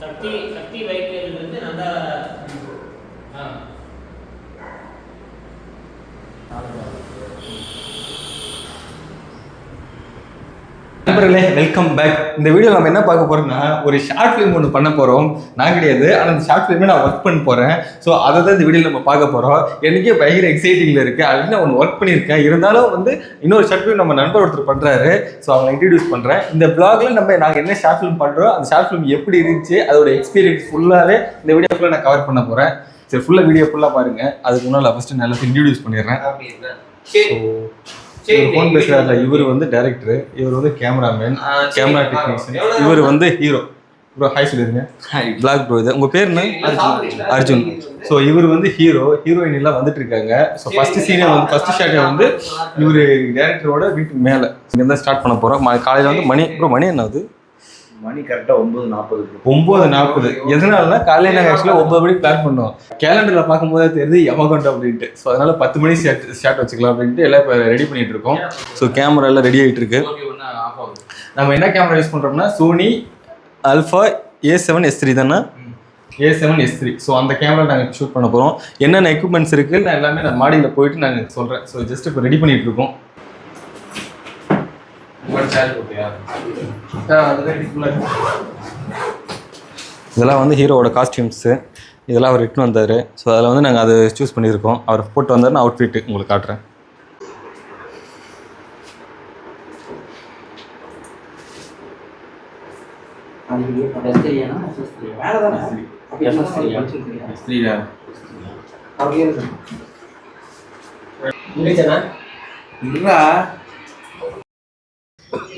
சக்தி சக்தி வைத்தியர்கள் வந்து நல்லா நண்பர்களே, வெல்கம் பேக். இந்த வீடியோ நம்ம என்ன பார்க்க போறோம்னா, ஒரு ஷார்ட் ஃபிலிம் ஒன்று பண்ண போறோம். நான் கிடையாது, ஆனால் அந்த ஷார்ட் ஃபிலிமே நான் ஒர்க் பண்ண போறேன். ஸோ அதை தான் இந்த வீடியோவில் நம்ம பார்க்க போறோம். எனக்கே பயங்கர எக்ஸைட்டிங்ல இருக்கு. அதுக்கு நான் ஒன்று ஒர்க் பண்ணியிருக்கேன். இருந்தாலும் வந்து இன்னொரு ஷார்ட் ஃபிலிம் நம்ம நண்பர் ஒருத்தர் பண்றாரு. ஸோ அவங்க இன்ட்ரடியூஸ் பண்றேன். இந்த பிளாக்ல நாங்கள் என்ன ஷார்ட் ஃபிலிம் பண்றோம், அந்த ஷார்ட் ஃபிலிம் எப்படி இருந்துச்சு, அதோட எக்ஸ்பீரியன்ஸ் ஃபுல்லாவே இந்த வீடியோ ஃபுல்லாக நான் கவர் பண்ண போறேன். சரி, ஃபுல்லாக வீடியோ ஃபுல்லாக பாருங்க. அதுக்கு முன்னால் ஃபர்ஸ்ட் நல்லா இன்ட்ரடியூஸ் பண்ணிடுறேன். ஃபோன் பேசுறாருல, இவர் வந்து டைரக்டர், இவர் வந்து கேமராமேன், கேமரா டெக்னீஷியன், இவர் வந்து ஹீரோ. ப்ரோ ஹாய் சொல்லிருங்க. பிளாக் ப்ரோ. இது உங்க பேர் என்ன? அர்ஜுன். ஸோ இவர் வந்து ஹீரோயின் எல்லாம் வந்துட்டு இருக்காங்க. ஸோ ஃபர்ஸ்ட் சீனே வந்து ஃபர்ஸ்ட் ஷாட்டே வந்து இவர் டைரக்டரோட வீட்டுக்கு மேலே இங்கேருந்து ஸ்டார்ட் பண்ண போறோம். காலையில் வந்து மணி என்ன ஆகுது? மணி கரெக்டாக 9:40. 9:40. எதனாலனா காலையில் நாங்கள் ஆக்சுவலாக 9 மணிக்கு பிளான் பண்ணோம். கேலண்டரில் பார்க்கும்போது தெரியுது யமகண்டம் அப்படின்ட்டு. ஸோ அதனால 10 மணி ஸ்டார்ட் வச்சுக்கலாம் அப்படின்ட்டு எல்லாம் இப்போ ரெடி பண்ணிட்டு இருக்கோம். ஸோ கேமரா எல்லாம் ரெடி ஆகிட்டு இருக்கு. நம்ம என்ன கேமரா யூஸ் பண்ணுறோம்னா சோனி ஆல்ஃபா A7S3 தானே? A7S3. ஸோ அந்த கேமரா நாங்கள் ஷூட் பண்ண போகிறோம். என்னென்ன எக்யூப்மெண்ட்ஸ் இருக்குது நான் எல்லாமே நான் மாடியில் போயிட்டு நாங்கள் சொல்கிறேன். ஸோ ஜஸ்ட் இப்போ ரெடி பண்ணிட்டு இருக்கோம். இதெல்லாம் வந்து ஹீரோவோட காஸ்டியூம்ஸு. இதெல்லாம் அவர் ரிட்டன் வந்தார். ஸோ அதில் வந்து நாங்கள் அதை சூஸ் பண்ணியிருக்கோம். அவர் போட்டு வந்தாருன்னு அவுட்ஃபிட் உங்களுக்கு காட்டுறேன்.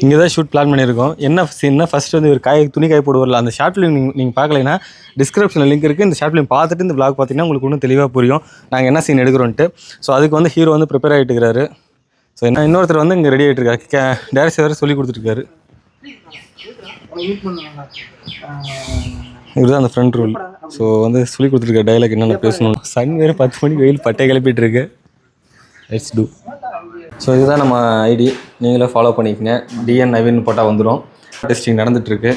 இங்கே தான் ஷூட் பிளான் பண்ணியிருக்கோம். என்ன சீன்னா ஃபர்ஸ்ட் வந்து ஒரு துணி காய போடுவார்ல, அந்த ஷார்ட் ஃபிலிம் நீங்கள் பார்க்கலைன்னா டிஸ்கிரிப்ஷனில் லிங்க் இருக்குது. இந்த ஷார்ட் ஃபிலிம் பார்த்துட்டு இந்த விளாக் பார்த்தீங்கன்னா உங்களுக்கு இன்னும் தெளிவாக புரியும் நாங்கள் என்ன சீன் எடுக்கிறோன்ட்டு. ஸோ அதுக்கு வந்து ஹீரோ வந்து ப்ரிப்பேர் ஆகிட்டு இருக்கிறாரு. ஸோ இன்னொருத்தர் வந்து இங்கே ரெடி ஆகிட்டு இருக்காரு. டேரக்டர் வேறு சொல்லி கொடுத்துருக்காரு. இதுதான் அந்த ஃப்ரண்ட் ரூல். ஸோ வந்து சொல்லி கொடுத்துருக்காரு டைலாக் என்னென்ன பேசணும். சன் வேறு 10 மணிக்கு வெயில் பட்டை கிளப்பிட்டு இருக்கு. Let's do. ஸோ இதுதான் நம்ம ஐடி. நீங்களே ஃபாலோ பண்ணிக்கங்க. டிஎன் நவீன் போட்டால் வந்துடும். டெஸ்டிங் நடந்துகிட்ருக்கு.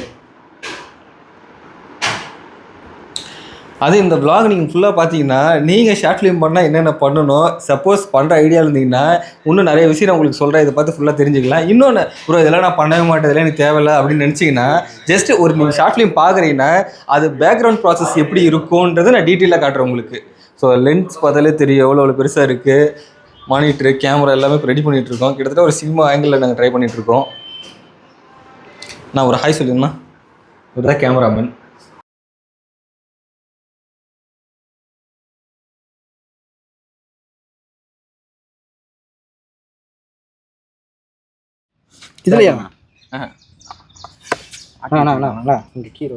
அது இந்த விளாக் நீங்கள் ஃபுல்லாக பார்த்தீங்கன்னா நீங்கள் ஷார்ட் ஃபிலிம் பண்ணால் என்னென்ன பண்ணணும், சப்போஸ் பண்ணுற ஐடியா இருந்தீங்கன்னா இன்னும் நிறைய விஷயம் நான் உங்களுக்கு சொல்கிறேன். இதை பார்த்து ஃபுல்லாக தெரிஞ்சுக்கலாம். இன்னொன்று ப்ரோ இதெல்லாம் நான் பண்ணவே மாட்டேன், இதெல்லாம் எனக்கு தேவையில்லை அப்படின்னு நினச்சிங்கன்னா ஜஸ்ட் ஒரு நீங்கள் ஷார்ட் ஃபிலிம் பார்க்குறீங்கன்னா அது பேக்ரவுண்ட் ப்ராசஸ் எப்படி இருக்கும்ன்றது நான் டீட்டெயிலாக காட்டுறேன் உங்களுக்கு. ஸோ லென்ஸ் பார்த்தாலே தெரியும் எவ்வளோ பெருசாக இருக்குது. மானிட்டரு, கேமரா எல்லாமே இப்போ ரெடி பண்ணிகிட்டு இருக்கோம். கிட்டத்தட்ட ஒரு சினிமா ஆங்கிளில் நாங்கள் ட்ரை பண்ணிகிட்டு இருக்கோம். நான் ஒரு ஹாய் சொல்லியிருந்தேன். இதுதான் கேமராமேன். இதுலையா இங்கே கீரை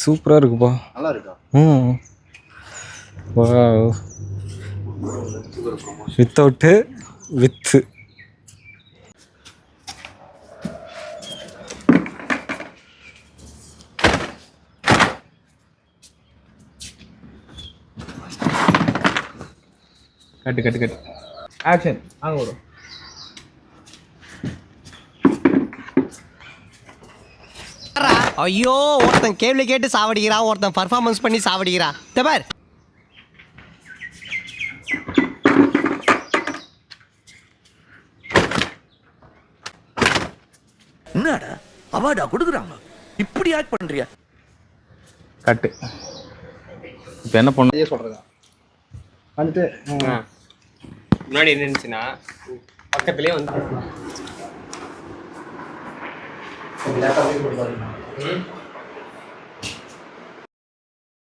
சூப்பராக இருக்குப்பா. நல்லா இருக்கா? வித்தவுட்டு வித்து கட்டு ஆக்ஷன் அங்கே வரும். ஐயோ, ஒருத்தன் கேள்வி கேட்டு சாவடிக்கிறான், ஒருத்தன் பர்ஃபார்மன்ஸ் பண்ணி சாவடிக்கிறான். தபார் என்னடா அவார்டா கொடுக்குறாங்க, இப்படி ஆக்ட் பண்றியா? கட்டு. இப்போ என்ன பண்ண சொல்கிறதா வந்துட்டு முன்னாடி என்ன இருந்துச்சுன்னா பக்கத்துலேயே வந்து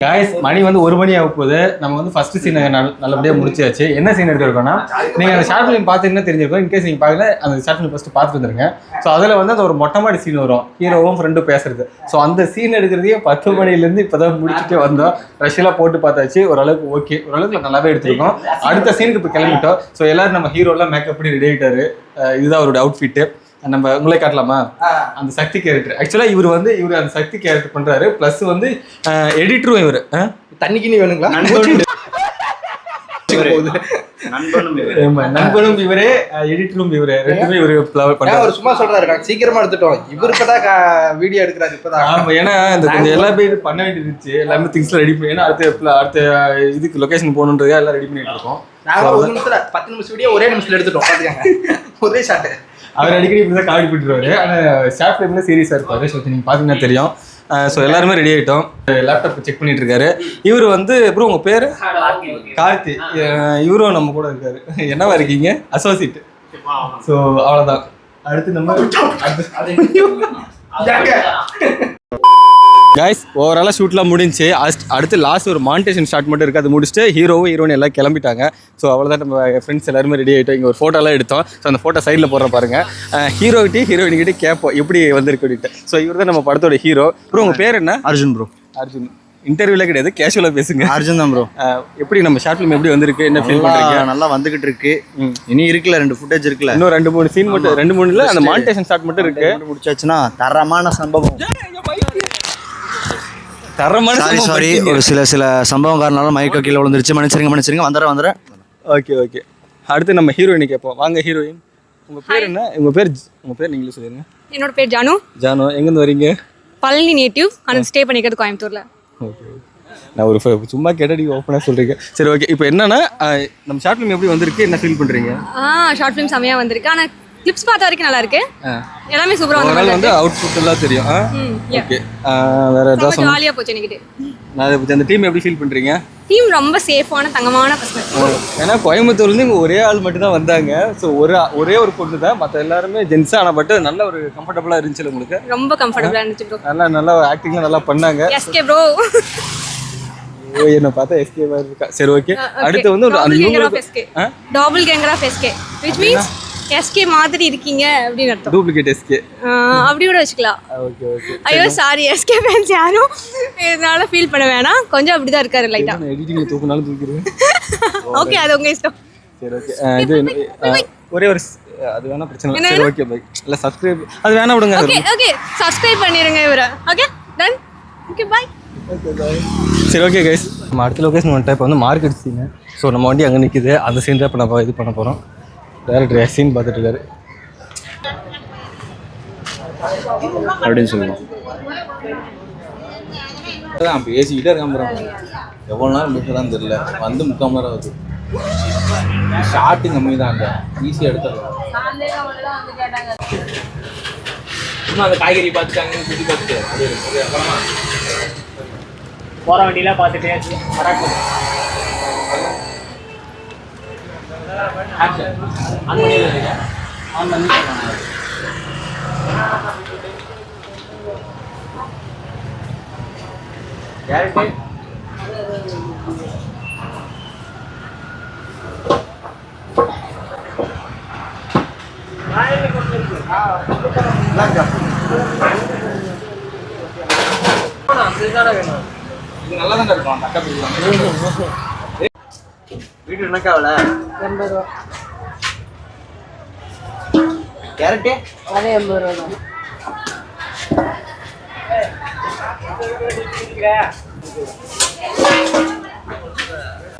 காய்ஸ் மணி வந்து 1 மணி ஆக போகுது. நம்ம வந்து ஃபர்ஸ்ட் சீன் நல்லபடியாக முடிச்சாச்சு. என்ன சீன் எடுத்துருக்கோம்னா நீங்கள் அந்த ஷார்ட் ஃபிலிம் பார்த்துன்னா தெரிஞ்சிருக்கோம். இன்கேஸ் நீங்கள் பார்க்கல அந்த ஷார்ட் ஃபிலிம் ஃபஸ்ட்டு பார்த்துட்டு வந்துருங்க. ஸோ அதில் வந்து அந்த ஒரு மொட்டை மாடி சீன் வரும், ஹீரோவும் ஃப்ரெண்டும் பேசுறது. ஸோ அந்த சீன் எடுக்கிறதையே 10 மணிலேருந்து இப்போ தான் முடிச்சுட்டே வந்தோம். ரஷ்யெல்லாம் போட்டு பார்த்தாச்சு. ஓரளவுக்கு ஓகே, ஓரளவுக்கு நல்லாவே எடுத்துருக்கோம். அடுத்த சீனுக்கு இப்போ கிளம்பிட்டோம். ஸோ எல்லாரும் நம்ம ஹீரோலாம் மேக்கப் பண்ணி ரெடி ஆகிட்டாரு. இதுதான் அவரோட அவுட்ஃபிட்டு. நம்ம உங்களே காட்டலாமா? அந்த சக்தி கேரக்டர். ஆக்சுவலா இவர் அந்த சக்தி கேரக்டர் பண்றாரு. பிளஸ் வந்து எடிட்டரும் இவர். தண்ணிக்கு நீ வேணுங்களா? நண்பனும் இவரே, எடிட்டரும் இவரே, ரெண்டுமே இவரு ஏன் அவர் சும்மா சொல்றாரு நாங்க சீக்கிரமா எடுத்துட்டோம். இவர் இப்பதான் வீடியோ எடுக்கிறாரு இப்பதான். ஆமா, ஏன்னா இந்த கொஞ்சம் எல்லாமே பண்ண வேண்டியது இருந்துச்சு. எல்லாமே திங்ஸ்ல ரெடி பண்ணி, ஏன்னா அடுத்த இதுக்கு லொகேஷன் போகணுன்றதா எல்லாம் ரெடி பண்ணிட்டு இருக்கோம். நாங்க ஒரு நிமிஷத்துல 10 நிமிஷம் வீடியோ ஒரே நிமிஷத்துல எடுத்துட்டோம். பாத்துக்கங்க, ஒரே ஷாட். அவர் அடிக்கடி இப்படிதான் காமெடி பண்ணிடுவாரு. ஆனால் ஷார்ட் ஃபிலிம்ல சீரியஸா இருப்பாரு. ஸோ நீங்க பாத்தீங்கன்னா தெரியும். ஸோ எல்லாருமே ரெடி ஆகிட்டோம். லேப்டாப் செக் பண்ணிட்டு இருக்காரு. இவர் வந்து ப்ரோ உங்க பேரு கார்த்தி. இவரும் நம்ம கூட இருக்காரு. என்னவா இருக்கீங்க? அசோசியேட். ஸோ அவ்வளோதான். அடுத்து நம்ம கைஸ் ஓவராலாக ஷூட்லாம் முடிஞ்சு அடுத்து லாஸ்ட் ஒரு மானிட்டேஷன் ஷாட் மட்டும் இருக்குது. அது முடிச்சுட்டு ஹீரோவும் ஹீரோயின் எல்லாம் கிளம்பிட்டாங்க. ஸோ அவ்வளோதான், நம்ம ஃப்ரெண்ட்ஸ் எல்லாருமே ரெடி ஆகிட்டோம். இங்கே ஒரு ஃபோட்டோலாம் எடுத்தோம். ஸோ அந்த ஃபோட்டோ சைடில் போடுற பாருங்க. ஹீரோயின்கிட்ட கேட்போம் எப்படி வந்திருக்கு அப்படின்ட்டு. ஸோ இவர் தான் நம்ம படத்தோட ஹீரோ. ப்ரோ உங்கள் பேர் என்ன? அர்ஜுன் ப்ரோ. அர்ஜுன். இன்டர்வியூல கிடையாது, கேஷுவலாக பேசுங்க. அர்ஜுன் தான் ப்ரோ. எப்படி நம்ம ஷார்ட் ஃபிலிம் எப்படி வந்திருக்கு, என்ன ஃபீல் பண்ணுறீங்க? நல்லா வந்துகிட்டு இருக்கு. இனி இருக்குல்ல 2 ஃபுட்டேஜ் இருக்குல்ல, இன்னும் 2-3 சீன் மட்டும், 2-3 இல்லை, அந்த மானிட்டேஷன் ஷாட் மட்டும் இருக்கு. முடிச்சாச்சுன்னா தரமான சம்பவம். தரமான சாரி ஒரு சில சம்பவம் காரணம் மைக்க கீழே விழுந்துருச்சு. மன்னிச்சிருங்க. வந்துடுறேன். ஓகே. அடுத்து நம்ம ஹீரோயினை கேட்போம். வாங்க ஹீரோயின், உங்கள் பேர் என்ன? உங்கள் பேர் நீங்களே சொல்லிடுங்க. என்னோட பேர் ஜானு. எங்கேருந்து வரீங்க? பழனி நேட்டிவ், ஆனால் ஸ்டே பண்ணிக்கிறது கோயம்புத்தூரில். ஓகே, நான் ஒரு சும்மா கேட்டால் நீங்கள் ஓப்பனாக சொல்கிறீங்க. சரி ஓகே. இப்போ என்னன்னா நம்ம ஷார்ட் ஃபிலிம் எப்படி வந்திருக்கு, என்ன ஃபீல் பண்ணுறீங்க? ஷார்ட் ஃபிலிம் செமையாக வந்திருக்கு. ஆனால் கிளிப்ஸ் பார்த்த வரைக்கும் நல்லா இருக்கு. எல்லாமே சூப்பராக வந்து அவுட்புட் எல்லாம் தெரியும். ஓகே, வேற ஏதாவது ஜாலியாக போச்சு எனக்கு. நான் அந்த டீம் எப்படி ஃபீல் பண்ணுறீங்க? டீம் ரொம்ப சேஃபான தங்கமான பசங்க. ஏன்னா கோயம்புத்தூர்லேருந்து இங்கே ஒரே ஆள் மட்டும் தான் வந்தாங்க. ஸோ ஒரே ஒரு பொண்ணு தான், மற்ற எல்லாருமே ஜென்ஸாக. ஆனால் பட் நல்ல ஒரு கம்ஃபர்டபுளாக இருந்துச்சு உங்களுக்கு? ரொம்ப கம்ஃபர்டபுளாக இருந்துச்சு ப்ரோ. நல்லா ஆக்டிங்லாம் நல்லா பண்ணாங்க. SK bro. என்ன பார்த்தா எஸ்கே மாதிரி இருக்கா. சரி ஓகே. அடுத்து வந்து doppelganger of SK, which means SK மாதிரி இருக்கீங்க அப்படின்னு அர்த்தம். டூப்ளிகேட் எஸ்கே அப்படி கூட வச்சுக்கலாம். ஓகே. ஐயோ சாரி, எஸ்கே ஃபேன்ஸ் யாரும் இதனால ஃபீல் பண்ண வேணாம். கொஞ்சம் அப்படிதான் இருக்காரு லைட்டா. எடிட்டிங்ல தூக்குனாலும் தூக்கிடுவேன். ஓகே, அது உங்க இஷ்டம். சரி ஓகே. இது ஒரே ஒரு அது வேணா பிரச்சனை இல்லை. சரி ஓகே பை. இல்ல சப்ஸ்கிரைப் அது வேணா விடுங்க. ஓகே சப்ஸ்கிரைப் பண்ணிருங்க இவரை. Okay done. Okay bye. சரி ஓகே கைஸ், நம்ம அடுத்த லொகேஷன் வந்துட்டா. இப்போ வந்து மார்க்கெட் சீனு. ஸோ நம்ம வண்டி அங்கே நிற்கிது. அந்த சீன் தான் இப்போ நம்ம இது பண்ண போகிறோம். டேரக்டர் சீன் பார்த்துட்டு இருக்காரு அப்படின்னு சொல்லுவோம். அதான் பேசிக்கிட்டே இருக்கான். எவ்வளோ நேரம் பேசுறதான்னு தெரியல. வந்து 3/4 மணி நேரம் ஆகுது. ஷார்ட்டு கம்மி தான், அந்த ஈஸியாக எடுத்துடலாம். சும்மா அந்த காய்கறி பார்த்துட்டாங்க, சுற்றி பார்த்துட்டு அப்புறமா போகிற வண்டியெலாம் பார்த்துட்டே நல்லா தான் இருக்கும். வீட்டு என்னக்கா அவளை 80 ரூபா. கேரட்டே அதே 80 ரூபா தான்.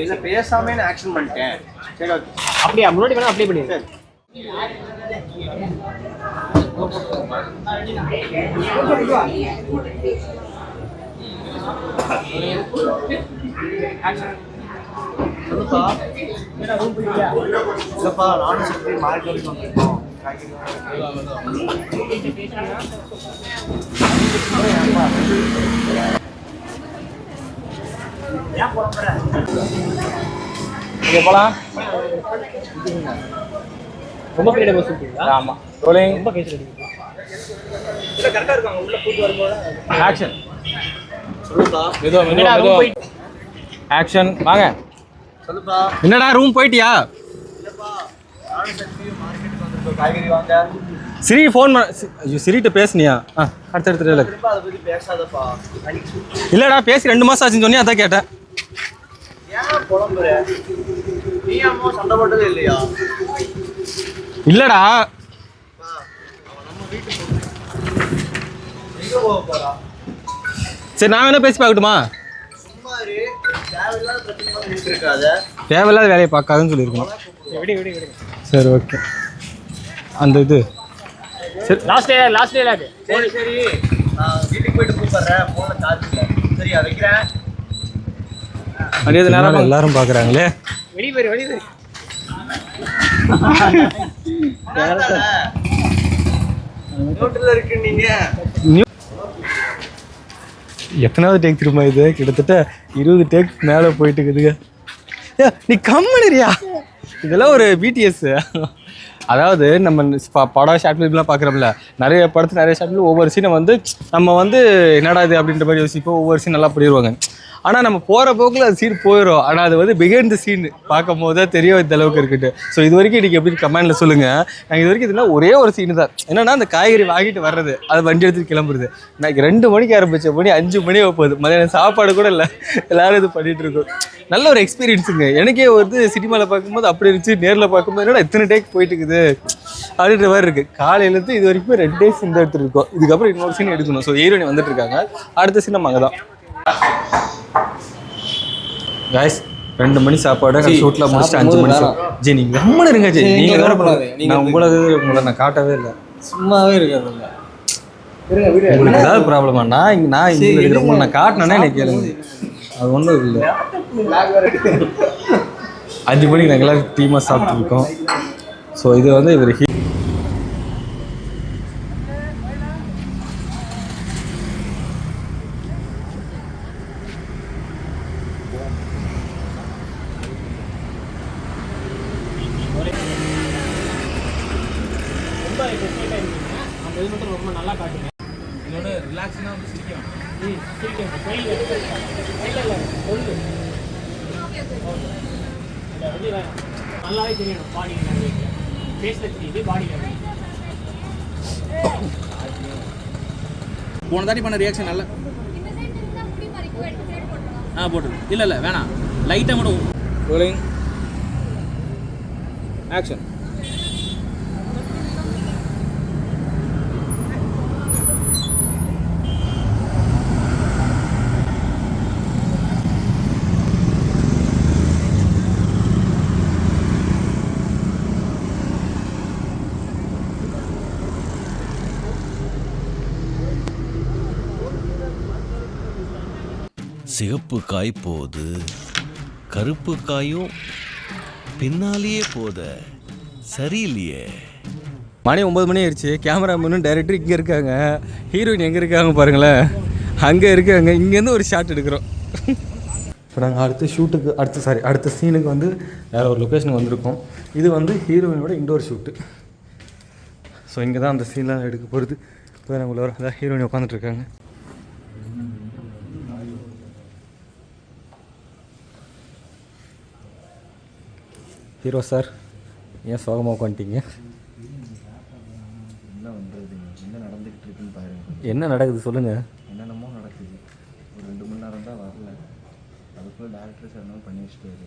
இல்லை பேசாமே நான் ஆக்ஷன் பண்ணிட்டேன். சரி ஓகே. அப்படியே முன்னாடி வேணா அப்படியே பண்ணி. இல்லைப்பா, நானும் சொல்லி மார்க்கெட் வந்துருக்கோம். போகலாம். ரொம்ப பெரிய பஸ் இருக்கீங்களா? ஆமாம். ரோலிங். ரொம்ப பேசுறீங்க. இல்லை கரெக்டாக இருக்காங்க. உள்ள கூட்டு வரும்போது ஆக்ஷன். மெதுவா ஆக்ஷன். வாங்க. சொல்லுப்பா. என்னடா ரூம் போயிட்டியா? இல்லைப்பா, நானும் சொல்லி மார்க்கெட்டுக்கு வந்துருக்கோம். காய்கறி வாங்க. சிரி ஃபோன் சிரிட்ட பேசுனியா? அடுத்த அதை பற்றி பேசாதப்பா. இல்லைடா பேசி 2 மாதம் ஆச்சுன்னு சொன்னியா, அதான் கேட்டேன். ஏன் புலம்புற? நீ அம்மா சண்டை போட்டதே இல்லையா? இல்லடா நம்ம வீட்டுக்கு எங்கே போக போறா? சரி நான் வேணா பேசி பார்க்கட்டுமா? சும்மா தேவையில்லாத வேலையை பார்க்காதுன்னு சொல்லியிருக்கணும். சரி ஓகே. அந்த இது சரி லாஸ்ட் டே அது சரி வீட்டுக்கு போயிட்டு கூப்பிடுறேன் போன்ல சார்ஜ் இல்ல சரியா வைக்கிறேன். அடியே நேரம் எல்லாரும் பார்க்குறாங்களே. வெளியே இருக்கு நீங்க எத்தனாவது டேக் திரும்ப இது? கிட்டத்தட்ட 20 டேக் மேலே போயிட்டு இருக்குதுங்க. நீ கம்மனியா? இதெல்லாம் ஒரு பிடிஎஸ். அதாவது நம்ம படம் ஷார்ட் ஃபிலிம்லாம் பார்க்குறோம்ல, நிறைய படத்து நிறைய ஷார்ட் ஃபிலிம் ஒவ்வொரு சீனை வந்து நம்ம வந்து என்னடா இது அப்படின்ற மாதிரி யோசிப்போம். ஒவ்வொரு சீன் நல்லா பண்ணிடுவாங்க. ஆனால் நம்ம போகிற போக்கில் அது சீன் போயிடும். ஆனால் அது வந்து பிகைண்ட் த சீன் பார்க்கும் போது தான் தெரியும் இந்த அளவுக்கு இருக்குட்டு. ஸோ இது வரைக்கும் இன்றைக்கி எப்படி கமெண்டில் சொல்லுங்கள். நாங்கள் இது வரைக்கும் இதெல்லாம் ஒரே ஒரு சீனு தான். என்னென்னா அந்த காய்கறி வாங்கிட்டு வர்றது, அது வண்டி எடுத்துகிட்டு கிளம்புறது. நான் 2 மணிக்கு ஆரம்பித்த மணி 5 மணி போகுது. மதியானம் சாப்பாடு கூட இல்லை, எல்லோரும் இது பண்ணிகிட்டு இருக்கோம். நல்ல ஒரு எக்ஸ்பீரியன்ஸுங்க. எனக்கே வந்து சினிமாவில் பார்க்கும்போது அப்படி இருந்துச்சு, நேரில் பார்க்கும்போது என்னடா இத்தனை டேக் போயிட்டு இருக்குது அப்படின்ற மாதிரி இருக்குது. காலையிலேருந்து இது வரைக்கும் 2 டேஸ் இந்த எடுத்துகிட்டு இருக்கோம். இதுக்கப்புறம் இன்னொரு சீன் எடுக்கணும். ஸோ ஹீரோயின் வந்துட்டு இருக்காங்க. அடுத்த சீன் நம்ம அங்கே தான். கைஸ் 2 மணி சாப்பாடு ஷூட்டில் முடிச்சுட்டு 5 மணி ஜி. நீங்கள் ரொம்ப இருங்க ஜி. நீங்கள் உங்களை நான் காட்டவே இல்லை, சும்மாவே இருக்காது. உங்களுக்கு ஏதாவது ப்ராப்ளமா? நான் இங்கே இருக்கிறவங்க நான் காட்டினேன்னே எனக்கு கேளுங்க. அது ஒன்றும் இல்லை. 5 மணிக்கு நாங்கள் எல்லோரும் டீமாக சாப்பிட்ருக்கோம். ஸோ இது வந்து இவர் ரொம்ப நல்லா காட்டுங்க. என்னோட ரிலாக்ஸாக வந்து சிரிக்கும். நல்லாவே தெரியணும் பாடி ஃபேஸில் தெரியுது, பாடி போன தாட்டி பண்ண ரியாக்ஷன் நல்லா போட்டுரு. இல்லை வேணாம், லைட்டாக மட்டும் ரோலிங் ஆக்ஷன். சிகப்பு காய் போது, கருப்பு காயும் பின்னாலேயே போத சரியில்லையே. மணி 9 மணி ஆயிடுச்சு. கேமராமேனும் டைரக்டர் இங்கே இருக்காங்க, ஹீரோயின் எங்கே இருக்காங்க பாருங்களேன். அங்கே இருக்காங்க. இங்கேருந்து ஒரு ஷாட் எடுக்கிறோம். இப்போ நாங்கள் அடுத்த சீனுக்கு வந்து வேறு ஒரு லொக்கேஷனுக்கு வந்திருக்கோம். இது வந்து ஹீரோயினோட இன்டோர் ஷூட்டு. ஸோ இங்கே தான் அந்த சீன்லாம் எடுக்க போகிறது. இப்போ நாங்கள் உள்ள அதான் ஹீரோயின் உட்காந்துட்ருக்காங்க. ஹீரோ சார், ஏன் சோகமாக உட்காந்துட்டீங்க? என்ன பண்ணுறது, என்ன நடந்துக்கிட்டு இருக்குன்னு பாருங்க. என்ன நடக்குது சொல்லுங்கள். என்னென்னமோ நடக்குது. ஒரு 2 மணி நேரம் தான் வரல, அதுக்குள்ளே டேரக்டர் சார் என்ன பண்ணி வச்சுட்டாரு.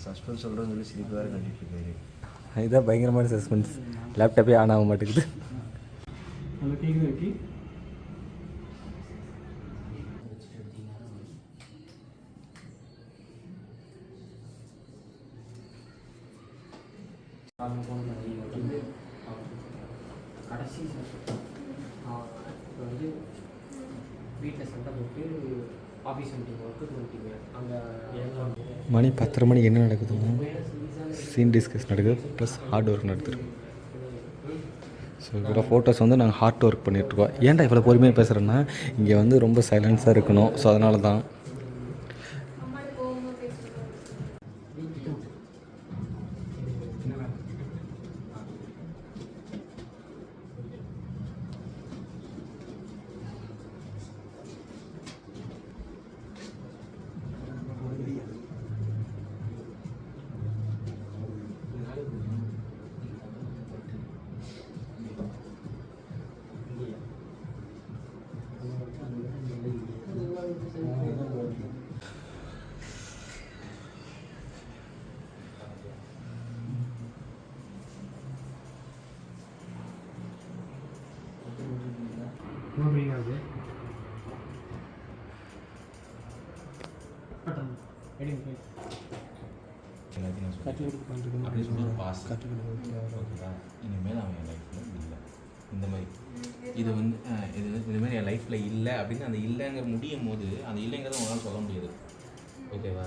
சஸ்பென்ஸ் சொல்கிறேன்னு சொல்லி சிரிப்பு வேறு கட்டிகிட்டு இருக்காரு. இதுதான் பயங்கரமான சஸ்பென்ஸ். லேப்டாப்பே ஆன் ஆக மாட்டேங்குது. கடைசி வந்து வீட்டில் சண்டை போட்டு ஆஃபீஸ் மீட்டிங் ஒர்க்கு பண்ணிட்டீங்க. அங்கே மணி 10:30 மணிக்கு என்ன நடக்குதுன்னா சீன் டிஸ்கஸ் நடக்குது, ப்ளஸ் ஹார்ட் ஒர்க் நடத்துருக்கோம். ஸோ இவ்வளோ ஃபோட்டோஸ் வந்து நாங்கள் ஹார்ட் ஒர்க் பண்ணிகிட்ருக்கோம். ஏன்டா இவ்வளோ பொறுமையாக பேசுகிறேன்னா, இங்கே வந்து ரொம்ப சைலன்ஸாக இருக்கணும். ஸோ அதனால தான். அப்படி சொல்லுற பாஸ் ஓகேவா. இனிமேல் அவன் என் லைஃப்பில் இல்லை இந்த மாதிரி இது வந்து இதுமாதிரி என் லைஃப்பில் இல்லை அப்படின்னு அந்த இல்லைங்கிற முடியும் போது அந்த இல்லைங்கிறத உங்களால் சொல்ல முடியாது ஓகேவா.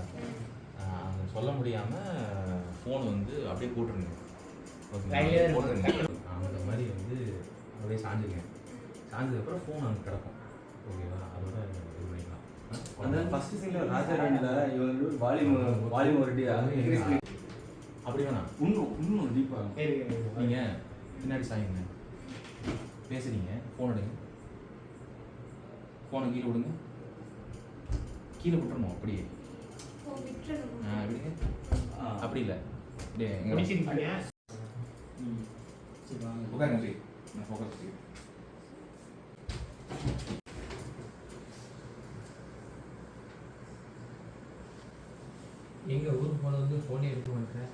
அந்த சொல்ல முடியாமல் ஃபோன் வந்து அப்படியே போட்டுருங்க ஓகே போட்டுருங்க. அந்த மாதிரி வந்து அப்படியே சாஞ்சிருக்கேன். சாஞ்சதுக்கப்புறம் ஃபோன் அங்கே கிடக்கும் ஓகேவா. அதோட இது பண்ணிக்கலாம். அந்த ஃபர்ஸ்ட் சீனில் ராஜாராணியில் இவங்க வால்யூம் ஒரு அப்படி வேணாம் இன்னும் டீப்பாக நீங்கள் பின்னாடி சாயுங்க பேசுகிறீங்க. ஃபோன் எடுங்க. ஃபோனை கீழே விடுங்க. கீழே விட்டுறணும் அப்படியே விடுங்க. அப்படி இல்லை அப்படியே உட்காருங்க. நான் ஃபோக்கஸ் செய்ய எங்கள் ஊருக்கு போன வந்து ஃபோனே எடுக்க மாட்டேன்.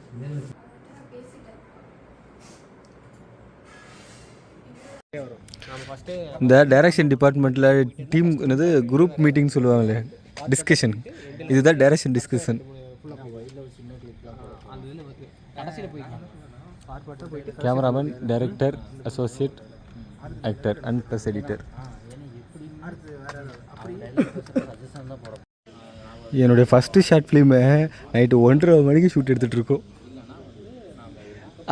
இந்த டைரக்ஷன் டிபார்ட்மெண்ட்டில் டீம் என்னது குரூப் மீட்டிங் சொல்லுவாங்களே டிஸ்கஷன், இதுதான் direction discussion. Cameraman, director, associate actor and plus editor. என்னுடைய ஃபஸ்ட்டு ஷார்ட் ஃபிலிமை நைட்டு 1:30 மணிக்கு ஷூட் எடுத்துகிட்டு இருக்கோம்.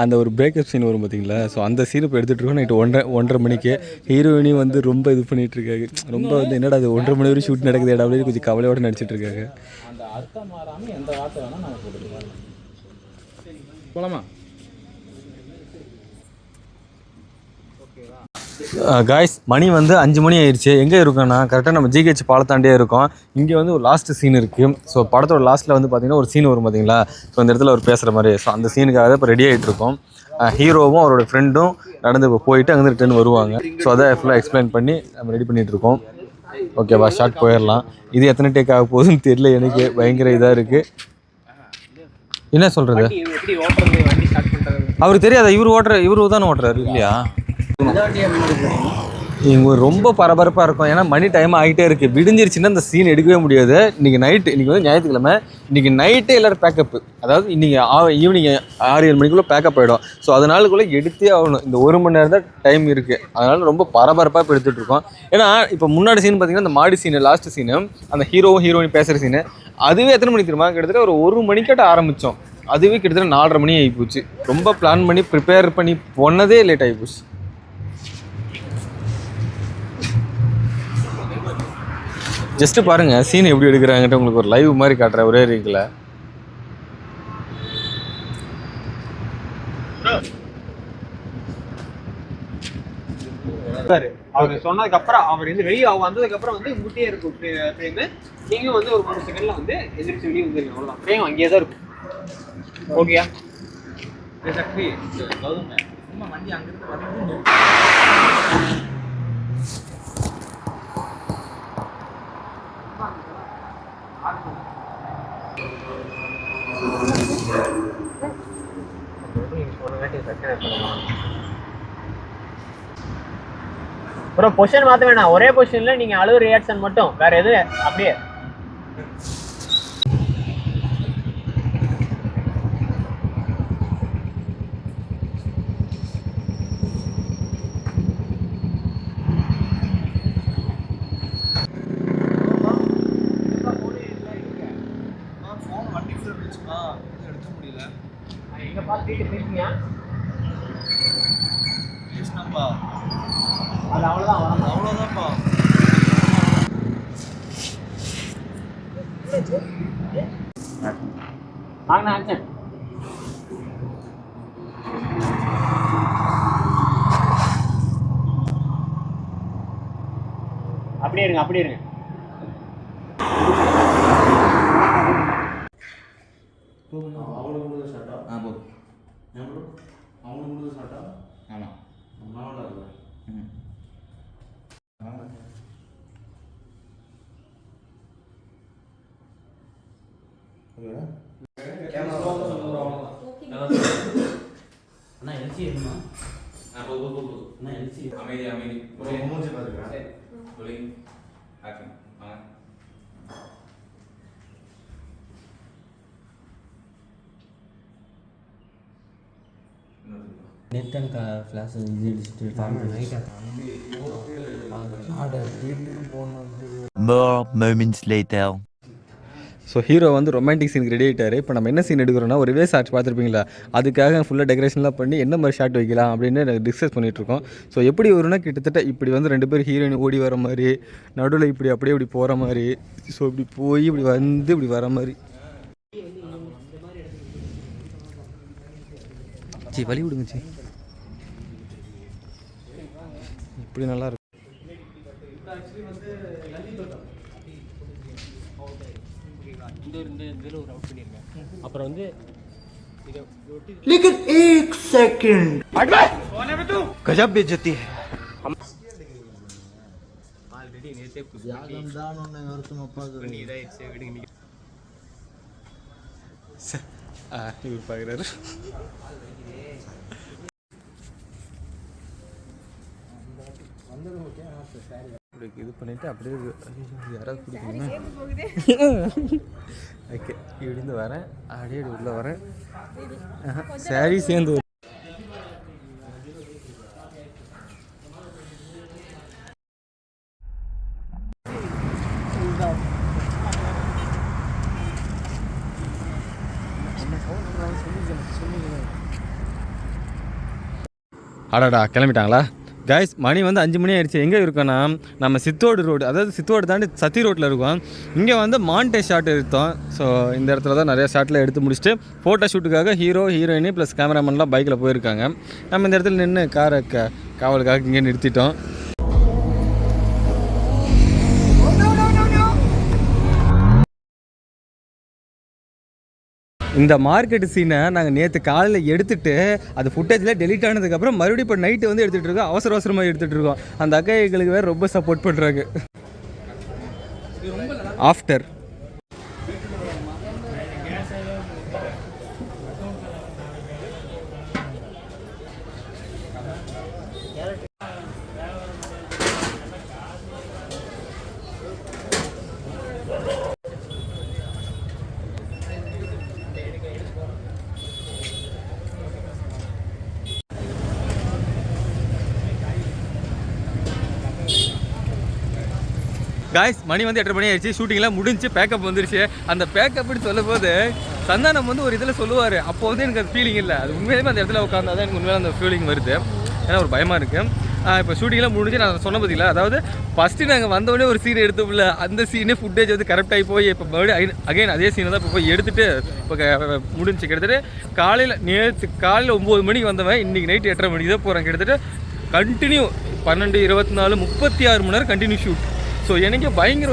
அந்த ஒரு பிரேக்கப் சீன் வரும் பார்த்தீங்களா, ஸோ அந்த சீன் இப்போ எடுத்துகிட்டு இருக்கோம் நைட்டு 1:30 மணிக்கு. ஹீரோயினையும் வந்து ரொம்ப இது பண்ணிகிட்டு இருக்காங்க. ரொம்ப வந்து என்னடா அது 1:30 மணி வரைக்கும் ஷூட் நடக்குது அப்படின்னு கொஞ்சம் கவலையோடு நடிச்சிட்டு இருக்காங்க. அந்த அர்த்தம் மாறாமல் எந்த வார்த்தை வேணால் நாங்கள் போட்டுக்கலாம். போலாமா? காய்ஸ் மணி வந்து 5 மணி ஆயிடுச்சு. எங்கே இருக்கோன்னா கரெக்டாக நம்ம ஜிஹெச் பாலத்தாண்டே இருக்கோம். இங்கே வந்து ஒரு லாஸ்ட் சீன் இருக்குது. ஸோ படத்தோட லாஸ்ட்டில் வந்து பார்த்திங்கன்னா ஒரு சீன் வரும் பார்த்தீங்களா, ஸோ அந்த இடத்துல ஒரு பேசுகிற மாதிரி. ஸோ அந்த சீனுக்காக தான் இப்போ ரெடி ஆகிட்டு இருக்கோம். ஹீரோவும் அவரோட ஃப்ரெண்டும் நடந்து இப்போ போயிட்டு அங்கேருந்து ரிட்டர்ன் வருவாங்க. ஸோ அதை ஃபுல்லாக எக்ஸ்பிளைன் பண்ணி நம்ம ரெடி பண்ணிகிட்டு இருக்கோம். ஓகேவா, ஷார்ட் போயிடலாம். இது எத்தனை டேக் ஆக போகுதுன்னு தெரியல எனக்கு. பயங்கர இதாக இருக்குது. என்ன சொல்கிறது, அவருக்கு தெரியாதா? இவரு தானே ஓட்டுறாரு இல்லையா? இங்கே ரொம்ப பரபரப்பாக இருக்கும். ஏன்னா மணி டைம் ஆகிட்டே இருக்குது. விடிஞ்சிருச்சுன்னா இந்த சீன் எடுக்கவே முடியாது. இன்றைக்கி நைட்டு, இன்றைக்கி வந்து ஞாயிற்றுக்கிழமை, இன்றைக்கி நைட்டே எல்லோரும் பேக்கப்பு. அதாவது இன்றைக்கி ஈவினிங் 6-7 மணிக்குள்ளே பேக்கப் ஆகிடும். ஸோ அதனாலக்குள்ளே எடுத்தே ஆகணும். இந்த 1 மணி நேரம் தான் டைம் இருக்குது. அதனால் ரொம்ப பரபரப்பாக இப்போ எடுத்துகிட்ருக்கோம். ஏன்னா இப்போ முன்னாடி சீன் பார்த்திங்கன்னா இந்த மாடி சீனு, லாஸ்ட் சீனு, அந்த ஹீரோவும் ஹீரோயின் பேசுகிற சீனு, அதுவே எத்தனை மணிக்கு தெரியுமா? கிட்டத்தட்ட ஒரு 1 மணிக்கிட்ட ஆரம்பித்தோம். அதுவே கிட்டத்தட்ட 4:30 மணி ஆகிப்போச்சு. ரொம்ப பிளான் பண்ணி ப்ரிப்பேர் பண்ணி போனதே லேட் ஆகிப்போச்சு. ஜஸ்ட்டு பாருங்கள் சீன் எப்படி எடுக்கிறாங்கன்ட்டு உங்களுக்கு ஒரு லைவ் மாதிரி காட்டுறேன் ஒரே ரீக்கில். அவர் சொன்னதுக்கப்புறம் அவர் வந்து வெளியே வந்ததுக்கப்புறம் வந்து முட்டியே இருக்கும் ஃப்ரேமு. நீங்களும் வந்து ஒரு 3 செகண்டில் வந்து எதிர்த்து வெளியே வந்துருங்க. அவ்வளோதான், ஃப்ரேம் அங்கேயே தான் இருக்கும். ஓகேயா? வண்டி அங்கிருந்து வந்து ப்ரோ பொசிஷன் மாற்ற வேணாம். ஒரே பொசிஷனில் நீங்கள் அழுவு ரியாக்ஷன் மட்டும், வேறு எதுவும் அப்படியே. எடுக்க முடியல. எங்கே பார்த்துட்டு இருக்கீங்க? அது அவ்வளோதான்ப்பா. வாங்க ஆக்சன். அப்படியே இருங்க, அப்படியே இருங்க. More moments later. So hero வந்து ரொமான்டிக் சீனுக்கு ரெடி ஆகிட்டார். இப்போ நம்ம என்ன சீன் எடுக்கிறோன்னா ஒரு வே ஷாட் பார்த்துருப்பீங்களா, அதுக்காக ஃபுல்லாக டெக்கரேஷன்லாம் பண்ணி என்ன மாதிரி ஷாட் வைக்கலாம் அப்படின்னு டிஸ்கஸ் பண்ணிகிட்ருக்கோம். ஸோ எப்படி வரும்னா கிட்டத்தட்ட இப்படி வந்து 2 பேர் ஹீரோயின் ஓடி வர மாதிரி, நடுவில் இப்படி அப்படியே இப்படி போகிற மாதிரி, ஸோ இப்படி போய் இப்படி வந்து இப்படி வர மாதிரி. சரி வழி விடுங்க சி, இப்படி நல்லா இருக்கும். இந்த இதில் ஒரு அவுட் பண்ணியிருக்கேன். அப்புறம் வந்து இதை लेकिन 1 सेकंड गजब बेइज्जती है. ஆல்ரெடி நேற்றே இதாகிடுச்சு விடுங்க. இவர் பார்க்குறாரு. இது பண்ணிட்டு அப்படியே யாராவது பிடிக்கணும். ஓகே இப்படிந்து வரேன், அப்படியே உள்ளே வரேன். சாரி சேர்ந்து அடாடா கிளம்பிட்டாங்களா கைஸ்? மணி வந்து 5 மணி ஆயிடுச்சு. எங்கே இருக்கோன்னா நம்ம சித்தோடு ரோடு, அதாவது சித்தோடு தாண்டி சத்தி ரோட்டில் இருக்கோம். இங்கே வந்து மாண்டே ஷாட் எடுத்தோம். ஸோ இந்த இடத்துல தான் நிறையா ஷாட்டில் எடுத்து முடிச்சுட்டு ஃபோட்டோ ஷூட்டுக்காக ஹீரோ ஹீரோயினி ப்ளஸ் கேமராமேன்லாம் பைக்கில் போயிருக்காங்க. நம்ம இந்த இடத்துல நின்று காரை காவலுக்காக இங்கே நிறுத்திட்டோம். இந்த மார்க்கெட்டு சீனை நாங்கள் நேற்று காலையில் எடுத்துகிட்டு அது ஃபுட்டேஜில் டெலிட் ஆனதுக்கப்புறம் மறுபடியும் இப்போ நைட்டு வந்து எடுத்துகிட்டு இருக்கோம். அவசரமாக எடுத்துகிட்டு இருக்கோம். அந்த அக்கா எங்களுக்கு வேறு ரொம்ப சப்போர்ட் பண்ணுறாங்க. ஆஃப்டர் காய்ஸ் மணி வந்து 8:30 மணி ஆயிடுச்சு. ஷூட்டிங்லாம் முடிஞ்சு பேக்கப் வந்துருச்சு. அந்த பேக்கப்னு சொல்லும் போது சந்தானம் வந்து ஒரு இதில் சொல்லுவார். அப்போ வந்து எனக்கு அது ஃபீலிங் இல்லை. அது உண்மையிலேயே அந்த இடத்துல உட்காந்தா தான் எனக்கு உண்மையிலே அந்த ஃபீலிங் வருது. ஏன்னா ஒரு பயமாக இருக்குது. இப்போ ஷூட்டிங்லாம் முடிஞ்சு நான் சொன்ன பதில்ல, அதாவது ஃபஸ்ட்டு நாங்கள் வந்தோடனே ஒரு சீன் எடுத்தோம்ல, அந்த சீனே ஃபுட்டேஜ் வந்து கரெக்டாகி போய் இப்போ மறுபடியும் அகைன் அதே சீனை தான் இப்போ போய் எடுத்துகிட்டு இப்போ முடிஞ்சு. கிட்டத்தட்ட நேற்று காலையில் 9 மணிக்கு வந்தவன் இன்றைக்கி நைட்டு 8:30 மணிக்கு தான் போகிறேன். கிட்டத்தட்ட கண்டினியூ 12, 24, 36 மணி நேரம் கண்டினியூ ஷூட். ஸோ எனக்கு பயங்கர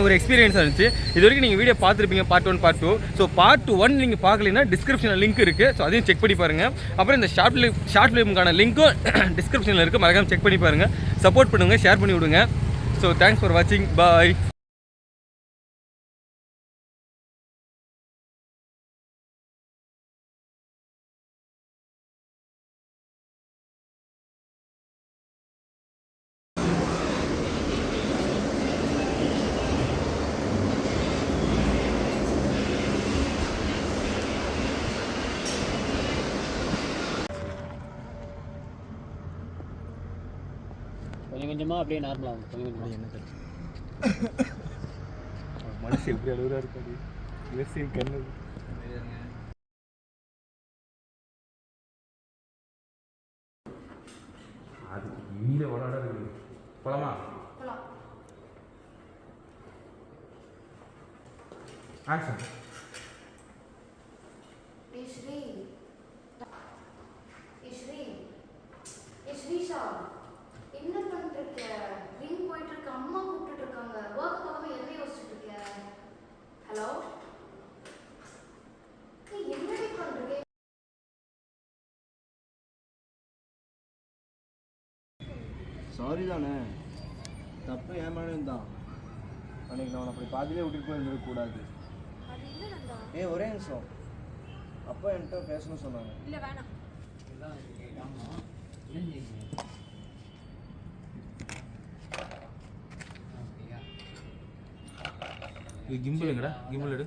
ஒரு எக்ஸ்பீரியன்ஸாக இருந்துச்சு. இது வரைக்கும் நீங்கள் வீடியோ பார்த்துருப்பீங்க பார்ட் 1 பார்ட் 2. ஸோ பார்ட் 1 நீங்கள் பார்க்கலைன்னா டிஸ்கிரிப்ஷனில் லிங்க் இருக்குது. ஸோ அதையும் செக் பண்ணி பாருங்கள். அப்புறம் இந்த ஷார்ட் ஃபிலிமுக்கான லிங்க்கும் டிஸ்கிரிப்ஷனில் இருக்குது. மறக்காமல் செக் பண்ணி பாருங்கள். சப்போர்ட் பண்ணுங்கள், ஷேர் பண்ணி விடுங்க. ஸோ தேங்க்ஸ் ஃபார் வாட்சிங். பாய். கொஞ்சம் கொஞ்சமாக அப்படியே நார்மலாகும். கொஞ்சம் கொஞ்சமாக என்ன கட்சி மனசு எப்படி அழுகுறா இருக்காது. யோசியும் கண்ணு அது இங்கே விளாட இருக்குது. போலாமா? ஆக்ஷன். என்ன பண்ணிருக்க? ரிங் போயிட்டு இருக்க, அம்மா கூப்பிட்டு இருக்காங்க. ஒர்க் போகாம என்ன யோசிச்சுட்டு இருக்க? ஹலோ, நீ என்னடி பண்றீங்க? சாரி தானே, தப்பு என் மேலேயும் தான். அன்னைக்கு நான் அப்படி பாதியிலே விட்டுட்டு போயிருந்துடக்கூடாது. ஒரே நிமிஷம். அப்பா என்கிட்ட பேசணும்னு சொன்னாங்க. இல்லை வேணாம். கிம்பிள் எங்கடா? கிம்பிள் எடு.